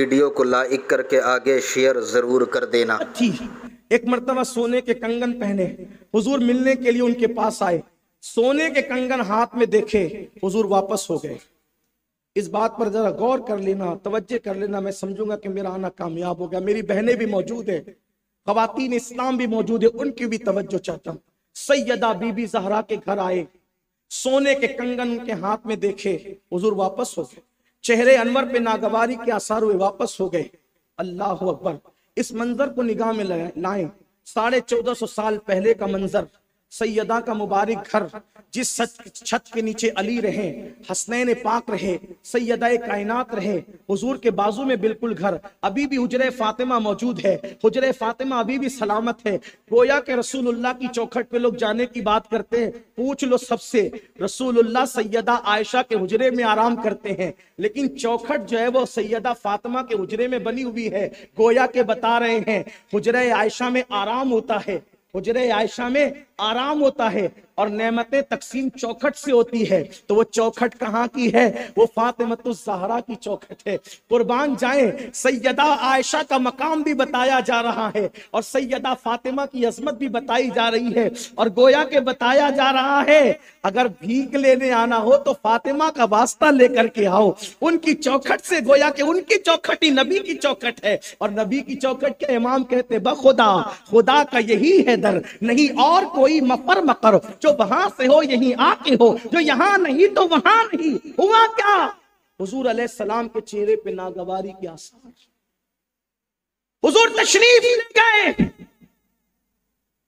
Video को like करके आगे शेयर जरूर कर देना। थी एक मर्तबा सोने के कंगन पहने हुजूर मिलने के लिए उनके पास आए, सोने के कंगन हाथ में देखे, हुजूर वापस हो गए। इस बात पर जरा गौर कर लेना, तवज्जो कर लेना, मैं समझूंगा कि मेरा आना कामयाब हो गया। मेरी बहनें भी मौजूद है, खवातीन इस्लाम भी मौजूद है, उनकी भी तवज्जो चाहता हूं। सैयदा बीबी ज़हरा के घर आए, सोने के कंगन उनके हाथ में देखे, हुजूर वापस हो गए। चेहरे अनवर पे नागवारी के आसार हुए, वापस हो गए। अल्लाह अकबर। इस मंजर को निगाह में लाएं, 1450 साल पहले का मंजर। सैयदा का मुबारक घर, जिस छत के नीचे अली रहे, हसनैन पाक रहे, सैयदा कायनात रहे, हुजूर के बाजू में बिल्कुल घर। अभी भी हुजरे फातिमा मौजूद है, हुजरे फातिमा अभी भी सलामत है। गोया के रसूलुल्लाह की चौखट पे लोग जाने की बात करते हैं, पूछ लो सबसे, रसूलुल्लाह सैयदा आयशा के हुजरे में आराम करते हैं, लेकिन चौखट जो है वो सैयदा फातिमा के हुजरे में बनी हुई है। गोया के बता रहे हैं हुजरे आयशा में आराम होता है, हुजरे आयशा में आराम होता है, और नेमतें तकसीम चौखट से होती है। तो वो चौखट कहाँ की है? वो फातिमतुज़ ज़हरा की चौखट है। कुर्बान जाएं, सैयदा आयशा का मकाम भी बताया जा रहा है और सैयदा फातिमा की अजमत भी बताई जा रही है। और गोया के बताया जा रहा है अगर भीख लेने आना हो तो फातिमा का वास्ता लेकर के आओ, उनकी चौखट से। गोया के उनकी चौखट ही नबी की चौखट है, और नबी की चौखट के इमाम कहते बखुदा, खुदा का यही है दर, नहीं और कोई मफर मकर, जो वहां से हो यहीं आके हो, जो यहां नहीं तो वहां नहीं। हुआ क्या? हुजूर अलैहि सलाम के चेहरे पे नागवारी के आसार। हुजूर तशरीफ ले गए।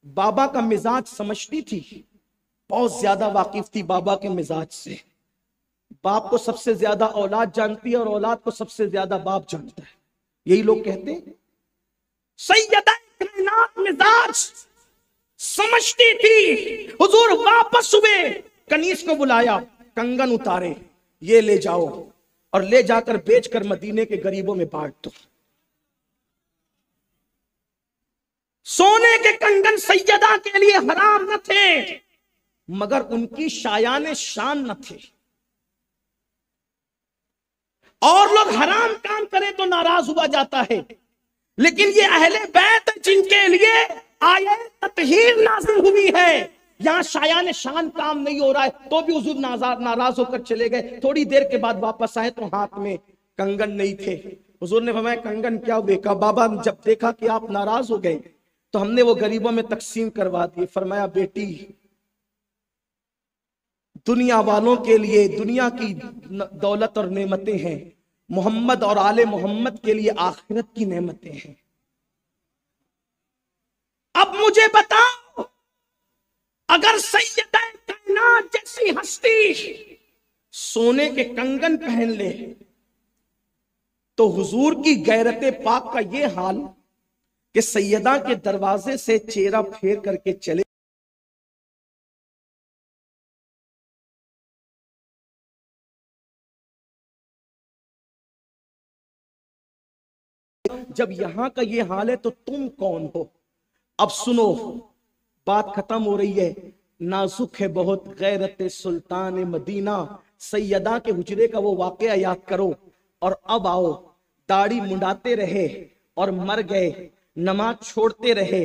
बाबा का मिजाज समझती थी, बहुत ज्यादा वाकिफ थी बाबा के मिजाज से। बाप को सबसे ज्यादा औलाद जानती है और औलाद को सबसे ज्यादा बाप जानता है, यही लोग कहते हैं। सैयदा कायनात मिजाज समझती थी। हुजूर वापस हुए, कनीज को बुलाया, कंगन उतारे, ये ले जाओ और ले जाकर बेचकर मदीने के गरीबों में बांट दो। सोने के कंगन सैयदा के लिए हराम न थे, मगर उनकी शायान शान न थे। और लोग हराम काम करें तो नाराज हुआ जाता है, लेकिन ये अहले बैत जिनके लिए आयत ततहीर नाज़िल हुई है, यहां शायान शान काम नहीं हो रहा है तो भी हुजूर नाराज होकर चले गए। थोड़ी देर के बाद वापस आए तो हाथ में कंगन नहीं थे। हुजूर ने फरमाया कंगन क्या देखा? बाबा जब देखा कि आप नाराज हो गए तो हमने वो गरीबों में तकसीम करवा दिए। फरमाया बेटी, दुनिया वालों के लिए दुनिया की दौलत और नेमतें हैं, मोहम्मद और आले मोहम्मद के लिए आखिरत की नेमतें हैं। अब मुझे बताओ, अगर सैयदा कायनात जैसी हस्ती सोने के कंगन पहन ले तो हुजूर की गैरते पाक का ये हाल कि सैयदा के दरवाजे से चेहरा फेर करके चले। जब यहां का ये हाल है तो तुम कौन हो? अब सुनो, बात खत्म हो रही है। नाजुक है बहुत गैरत सुल्तान मदीना, सैयदा के हुजरे का वो वाकया याद करो। और अब आओ, दाढ़ी मुंडाते रहे और मर गए, नमाज छोड़ते रहे,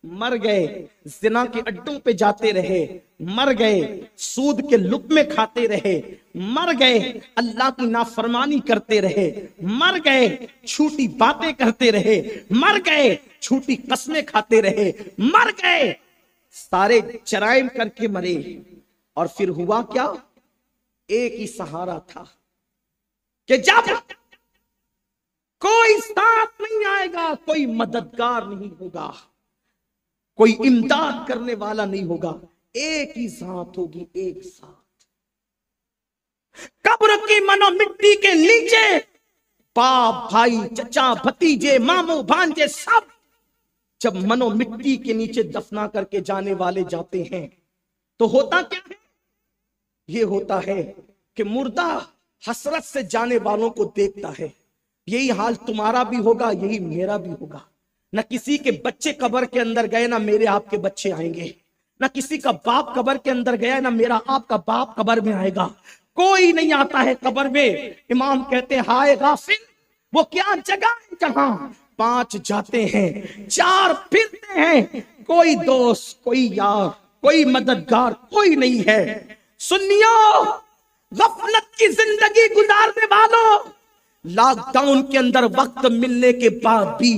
मर गए, जिना के अड्डों पे जाते रहे, मर गए, सूद के लुक़्मे खाते रहे, मर गए, अल्लाह की नाफरमानी करते रहे, मर गए, झूठी बातें करते रहे, मर गए, झूठी कसमें खाते रहे, मर गए, सारे जराइम करके मरे। और फिर हुआ क्या? एक ही सहारा था कि जब कोई साथ नहीं आएगा, कोई मददगार नहीं होगा, कोई इमदाद करने वाला नहीं होगा, एक ही साथ होगी, एक साथ। कब्र की मनो मिट्टी के नीचे बाप, भाई, चचा, भतीजे, मामू, भांजे सब जब मनो मिट्टी के नीचे दफना करके जाने वाले जाते हैं तो होता क्या है? ये होता है कि मुर्दा हसरत से जाने वालों को देखता है। यही हाल तुम्हारा भी होगा, यही मेरा भी होगा। न किसी के बच्चे कब्र के अंदर गए, ना मेरे आपके बच्चे आएंगे। न किसी का बाप कब्र के अंदर गया, ना मेरा आपका बाप कब्र में आएगा। कोई नहीं आता है कब्र में। इमाम कहते हैं हाय गाफिल, वो क्या जगह है जहां 5 जाते हैं, 4 फिरते हैं, कोई दोस्त, कोई यार, कोई मददगार कोई नहीं है। सुनियो, गफलत की जिंदगी गुजारने वालों, लॉकडाउन के अंदर वक्त मिलने के बाद भी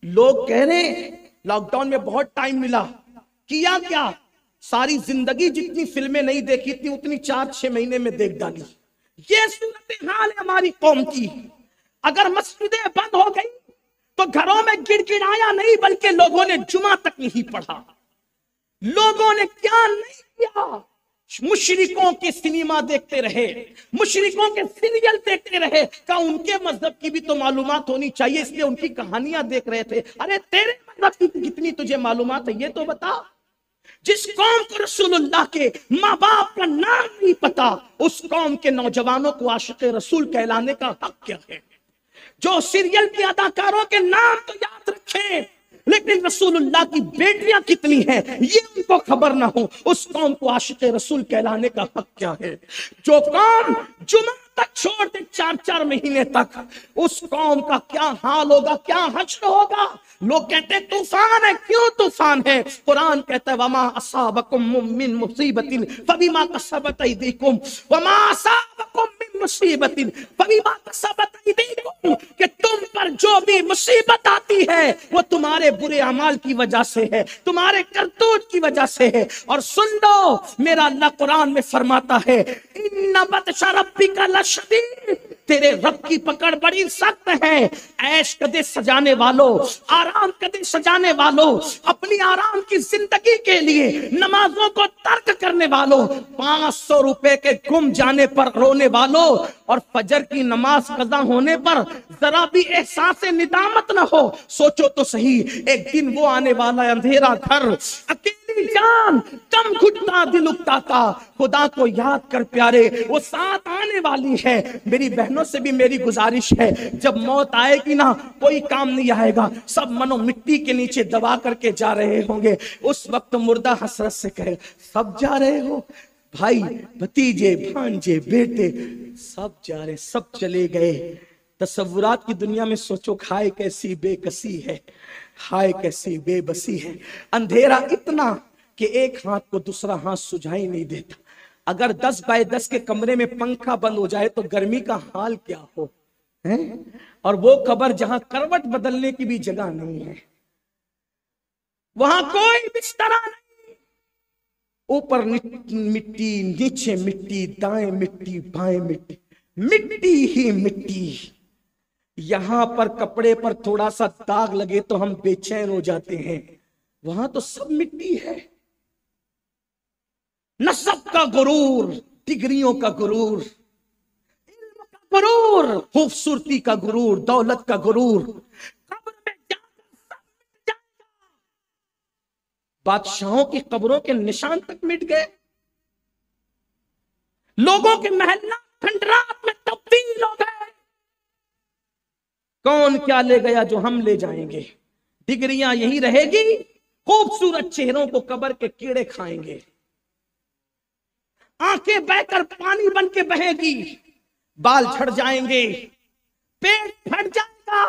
लोग कह रहे हैं लॉकडाउन में बहुत टाइम मिला, किया क्या? सारी जिंदगी जितनी फिल्में नहीं देखी थी उतनी 4-6 महीने में देख डाली। ये सूरत हाल है हमारी कौम की। अगर मस्जिदें बंद हो गई तो घरों में गिड़गिड़ाया नहीं, बल्कि लोगों ने जुमा तक नहीं पढ़ा। लोगों ने क्या नहीं किया, मुशरिकों के सिनेमा देखते रहे, मुशरिकों के सीरियल देखते रहे। क्या उनके मजहब की भी तो मालूमात होनी चाहिए, इसलिए उनकी कहानियां देख रहे थे। अरे तेरे मजहब की कितनी तुझे मालूमात है ये तो बता। जिस कौम को रसूलुल्लाह के माँ बाप का नाम नहीं पता, उस कौम के नौजवानों को आशिक़ रसूल कहलाने का हक क्या है? जो सीरियल के अदाकारों के नाम तो याद रखें, लेकिन रसूलुल्लाह की बेटियां कितनी हैं ये उनको खबर ना हो, उस कौम को आशिक़ रसूल कहलाने का हक क्या है? जो कौम जुमा तक छोड़ दे 4-4 महीने तक, उस कौम का क्या हाल होगा, क्या हश्र होगा? लोग कहते हैं तूफान है। क्यों तूफान है? कुरान कहता है वमा असाबकुम मिन मुसीबतिन फबिमा कसबत अयदीकुम वमा असाबकुम मिन मुसीबतिन फबिमा कसबत अयदीकुम, कि तुम पर जो भी मुसीबत आती है वो तुम्हारे बुरे अमाल की वजह से है, तुम्हारे करतूत की वजह से है। और सुन लो, मेरा अल्लाह कुरान में फरमाता है इन्ना बतशा रब्बिका लशदीद, तेरे रब की पकड़ बड़ी सख्त है। ऐश कदे सजाने वालों, आराम कदे सजाने वालों, अपनी आराम की जिंदगी के लिए नमाजों को तर्क करने वालों, 500 रुपए के गुम जाने पर रोने वालों, और फजर की नमाज कज़ा होने पर जरा भी एहसास निदामत न हो। सोचो तो सही, एक दिन वो आने वाला है, अंधेरा घर, अकेली जान, कम घुटता दिल उकताता, खुदा को याद कर प्यारे, वो साथ आने वाली है। मेरी बहनों से भी मेरी गुजारिश है, जब मौत आएगी ना, कोई काम नहीं आएगा, सब मनो मिट्टी के नीचे दबा करके जा रहे होंगे। उस वक्त मुर्दा हसरत से कहे सब जा रहे हो, भाई भतीजे भांजे बेटे सब जा रहे, सब चले गए। तसव्वुरात की दुनिया में सोचो, हाय कैसी बेकसी है, हाय कैसी बेबसी है। अंधेरा इतना कि एक हाथ को दूसरा हाथ सुझाई नहीं देता। अगर 10 बाय 10 के कमरे में पंखा बंद हो जाए तो गर्मी का हाल क्या हो, है? और वो कब्र जहां करवट बदलने की भी जगह नहीं है, वहां कोई बिस्तरा नहीं, ऊपर मिट्टी, नीचे मिट्टी, दाएं मिट्टी, बाएं मिट्टी, मिट्टी ही मिट्टी। यहां पर कपड़े पर थोड़ा सा दाग लगे तो हम बेचैन हो जाते हैं, वहां तो सब मिट्टी है। नसब का गुरूर, डिग्रियों का गुरूर, इल्म का गुरूर, खूबसूरती का गुरूर, दौलत का गुरूर, कब्र में जाकर सब मिट जाएगा। बादशाहों की कब्रों के निशान तक मिट गए, लोगों के महल्ला खंडरात में तब्दील हो गए। कौन क्या ले गया जो हम ले जाएंगे? डिग्रियां यही रहेगी, खूबसूरत चेहरों को कब्र के कीड़े खाएंगे। आंखें बहकर पानी बन के बहेगी, बाल झड़ जाएंगे, पेट फट जाएगा।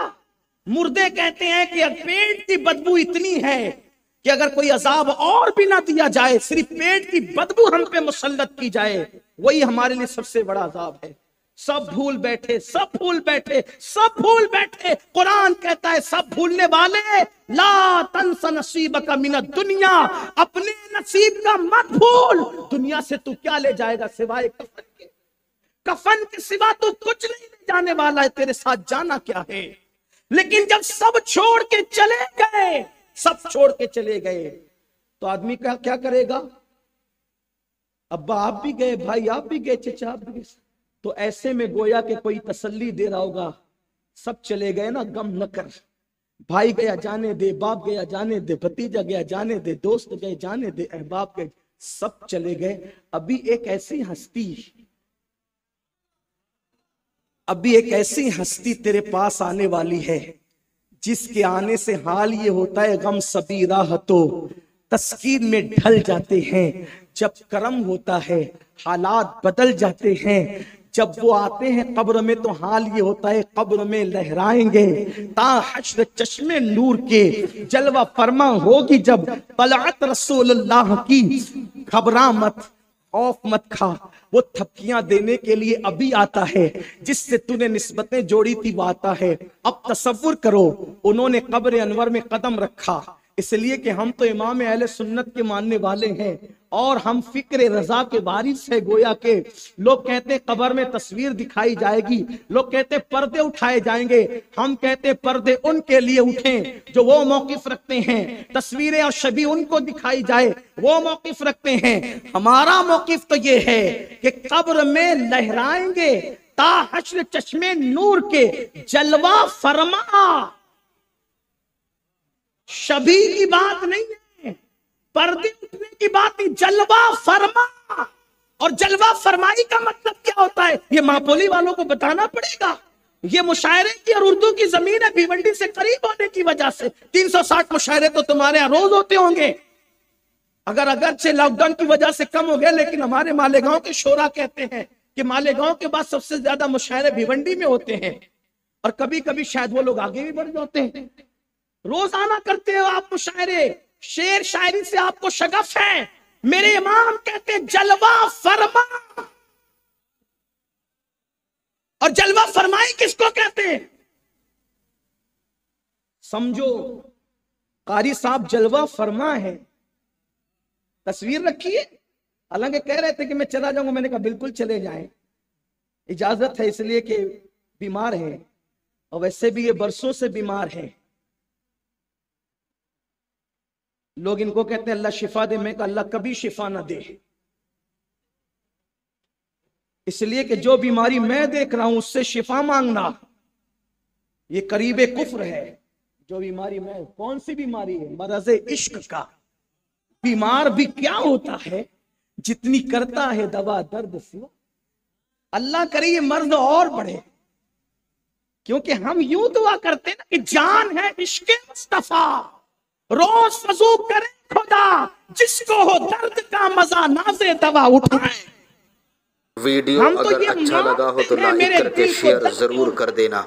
मुर्दे कहते हैं कि पेट की बदबू इतनी है कि अगर कोई अजाब और भी ना दिया जाए, सिर्फ पेट की बदबू हम पे मुसल्लत की जाए, वही हमारे लिए सबसे बड़ा अजाब है। सब भूल बैठे, सब भूल बैठे, सब भूल बैठे। कुरान कहता है सब भूलने वाले, ला तंस नसीबका मिनद दुनिया, अपने नसीब का मत भूल। दुनिया से तू क्या ले जाएगा सिवाय कफन के? कफन के सिवा तू कुछ नहीं ले जाने वाला है, तेरे साथ जाना क्या है? लेकिन जब सब छोड़ के चले गए, सब छोड़ के चले गए, तो आदमी का क्या करेगा? अब्बा आप भी गए, भाई आप भी गए, चचा आप भी गए, तो ऐसे में गोया के कोई तसल्ली दे रहा होगा, सब चले गए ना, गम न कर, भाई गया जाने दे, बाप गया जाने दे, भतीजा गया जाने दे, दोस्त गए जाने दे, अहबाब गए, सब चले गए। अभी एक ऐसी हस्ती तेरे पास आने वाली है जिसके आने से हाल ये होता है, गम सभी राहतों तस्कीन में ढल जाते हैं। जब करम होता है हालात बदल जाते हैं। जब वो आते हैं कब्र में तो हाल ये होता है कब्र में लहराएंगे ता हश्र चश्मे नूर के जलवा फरमा होगी जब तलअत रसूलुल्लाह की। घबरा मत, खौफ मत खा, वो थपकियां देने के लिए अभी आता है, जिससे तूने निस्बतें जोड़ी थी वो आता है। अब तसव्वुर करो उन्होंने कब्र अनवर में कदम रखा, इसलिए कि हम तो इमाम अहले सुन्नत के मानने वाले हैं और हम फिक्र रजा के वारिस है। गोया के लोग कहते कब्र में तस्वीर दिखाई जाएगी, लोग कहते पर्दे उठाए जाएंगे, हम कहते पर्दे उनके लिए उठें जो वो मौकिफ रखते हैं, तस्वीरें और छवि उनको दिखाई जाए वो मौकिफ रखते हैं। हमारा मौकिफ तो ये है कि कब्र में लहराएंगे ता हश्र चश्मे नूर के जलवा फरमा। शबी की बात नहीं है, पर्दे उठने की बात नहीं, जलवा फरमा। और जलवा फरमाई का मतलब क्या होता है ये मापोली वालों को बताना पड़ेगा। ये मुशायरे की और उर्दू की जमीन है, भिवंडी से करीब होने की वजह से 360 मुशायरे तो तुम्हारे यहां रोज होते होंगे, अगरचे लॉकडाउन की वजह से कम हो गए, लेकिन हमारे मालेगांव के शोरा कहते हैं कि मालेगांव के बाद सबसे ज्यादा मुशायरे भिवंडी में होते हैं और कभी कभी शायद वो लोग आगे भी बढ़ जाते हैं। रोजाना करते हो आप मुशायरे, शेर शायरी से आपको शगफ है। मेरे इमाम कहते जलवा फरमा, और जलवा फरमाई किसको कहते हैं समझो। कारी साहब जलवा फरमा है, तस्वीर रखिए। हालांकि कह रहे थे कि मैं चला जाऊंगा, मैंने कहा बिल्कुल चले जाएं, इजाजत है, इसलिए कि बीमार है और वैसे भी ये बरसों से बीमार है। लोग इनको कहते हैं अल्लाह शिफा दे, मैं अल्लाह कभी शिफा ना दे, इसलिए कि जो बीमारी मैं देख रहा हूं उससे शिफा मांगना ये करीबे कुफ्र है। जो बीमारी मैं, कौन सी बीमारी है? मरज़े इश्क का। बीमार भी क्या होता है, जितनी करता है दवा दर्द सिवा। अल्लाह करे ये मर्द और बढ़े, क्योंकि हम यूं दुआ करते हैं ना कि जान है इश्क़े मुस्तफा, रोज वज़ू करे खुदा, जिसको हो दर्द का मजा नाज़े दवा उठाए। वीडियो अगर अच्छा लगा हो तो लाइक करके शेयर जरूर कर देना।